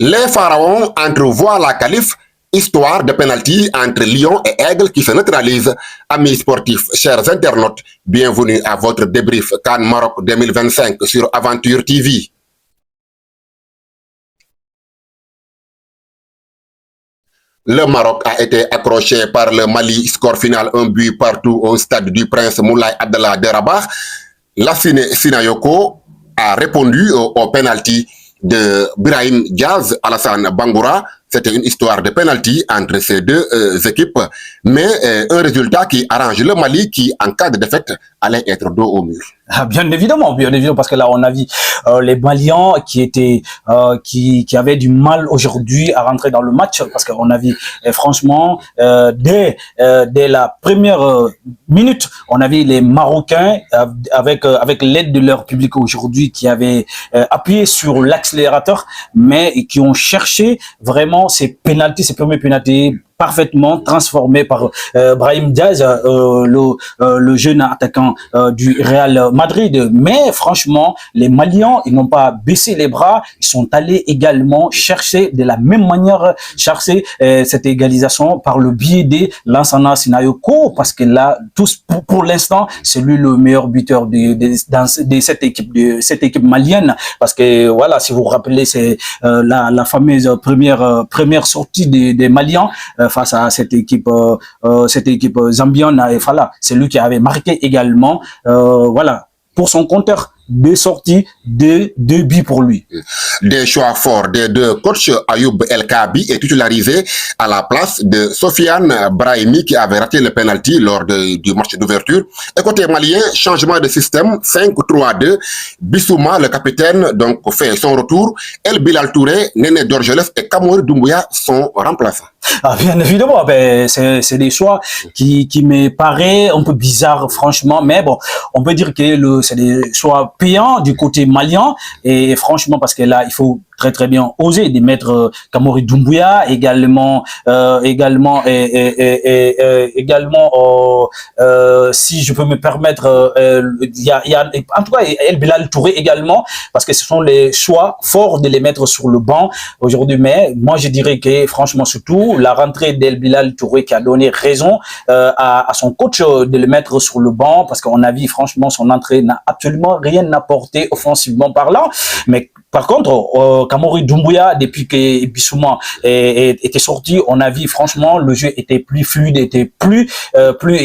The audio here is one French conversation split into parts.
Les Pharaons entrevoient la qualif, histoire de penalty entre Lyon et Aigle qui se neutralise. Amis sportifs, chers internautes, bienvenue à votre débrief CAN Maroc 2025 sur Aventure TV. Le Maroc a été accroché par le Mali, score final 1 but partout au stade du Prince Moulay Abdallah de Rabat. Lassine Sinayoko a répondu au penalty de Brahim Diaz, Alassane Bangoura. C'était une histoire de penalty entre ces deux équipes, mais un résultat qui arrange le Mali qui, en cas de défaite, allait être dos au mur. Ah, bien évidemment, parce que là, on a vu les Maliens qui avaient du mal aujourd'hui à rentrer dans le match, parce qu'on a vu, franchement, dès la première minute, on a vu les Marocains avec l'aide de leur public aujourd'hui qui avaient appuyé sur l'accélérateur, mais qui ont cherché vraiment ces premiers pénaltys parfaitement transformé par Brahim Diaz, le jeune attaquant du Real Madrid. Mais franchement, les Maliens, ils n'ont pas baissé les bras. Ils sont allés également chercher de la même manière, chercher cette égalisation par le biais de Lansana Sinayoko, parce que là, pour l'instant, c'est lui le meilleur buteur de cette équipe malienne. Parce que voilà, si vous vous rappelez, c'est la fameuse première sortie des Maliens face à cette équipe zambienne. Et voilà, c'est lui qui avait marqué également, voilà, pour son compteur, 2 sorties, 2 buts pour lui. Des choix forts des deux coachs. Ayoub El Kaabi est titularisé à la place de Sofiane Brahimi qui avait raté le penalty lors du match d'ouverture. Et côté malien, changement de système, 5-3-2. Bissouma, le capitaine, donc fait son retour. El Bilal Touré, Néné Dorgelef et Kamori Doumbouya sont remplaçants. Ah, bien évidemment, c'est des choix qui me paraît un peu bizarre, franchement, mais bon, on peut dire que c'est des choix payants du côté malien, et franchement, parce que là, il faut très bien oser de mettre Kamori Doumbouya également si je peux me permettre, il y a en tout cas El Bilal Touré également, parce que ce sont les choix forts de les mettre sur le banc aujourd'hui. Mais moi je dirais que franchement, surtout la rentrée d'El Bilal Touré qui a donné raison à son coach de le mettre sur le banc, parce qu'on a vu franchement son entrée n'a absolument rien apporté offensivement parlant. Mais par contre, Kamori Doumbouya, depuis que Bissouma était sorti, on a vu franchement le jeu était plus fluide, était plus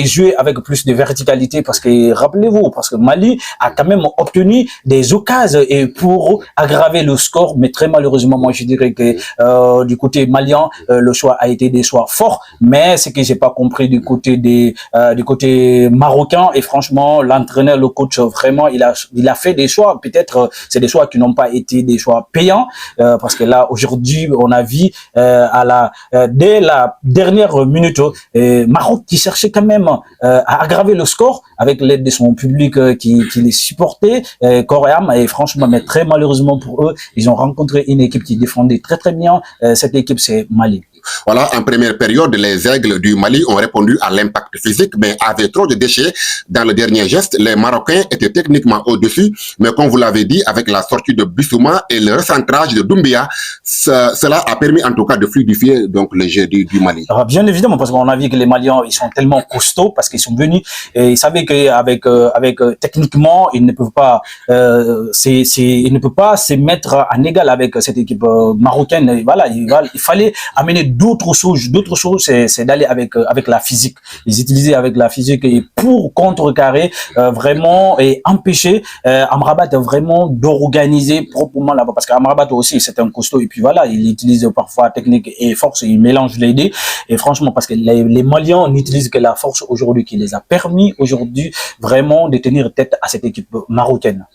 joué avec plus de verticalité, parce que rappelez-vous, parce que Mali a quand même obtenu des occasions et pour aggraver le score, mais très malheureusement, moi je dirais que du côté malien, le choix a été des choix forts, mais ce que j'ai pas compris du côté marocain, et franchement l'entraîneur, le coach, vraiment il a fait des choix, peut-être c'est des choix qui n'ont pas été des choix payants, parce que là aujourd'hui on a vu dès la dernière minute Maroc qui cherchait quand même à aggraver le score avec l'aide de son public qui les supportait corps et âme, et franchement, mais très malheureusement pour eux, ils ont rencontré une équipe qui défendait très bien. Cette équipe, c'est Mali. Voilà, en première période, les Aigles du Mali ont répondu à l'impact physique, mais avaient trop de déchets. Dans le dernier geste, les Marocains étaient techniquement au-dessus, mais comme vous l'avez dit, avec la sortie de Bissouma et le recentrage de Doumbia, cela a permis en tout cas de fluidifier donc le jeu du Mali. Alors, bien évidemment, parce qu'on a vu que les Maliens, ils sont tellement costauds, parce qu'ils sont venus et ils savaient qu'avec techniquement, ils ne peuvent pas se mettre en égal avec cette équipe marocaine. Et voilà, il fallait amener d'autres choses, c'est d'aller avec la physique. Ils utilisaient avec la physique et pour contrecarrer vraiment et empêcher Amrabat vraiment d'organiser proprement là-bas, parce qu'Amrabat aussi c'est un costaud, et puis voilà, il utilise parfois technique et force, il mélange les deux, et franchement parce que les Maliens n'utilisent que la force aujourd'hui qui les a permis aujourd'hui vraiment de tenir tête à cette équipe marocaine.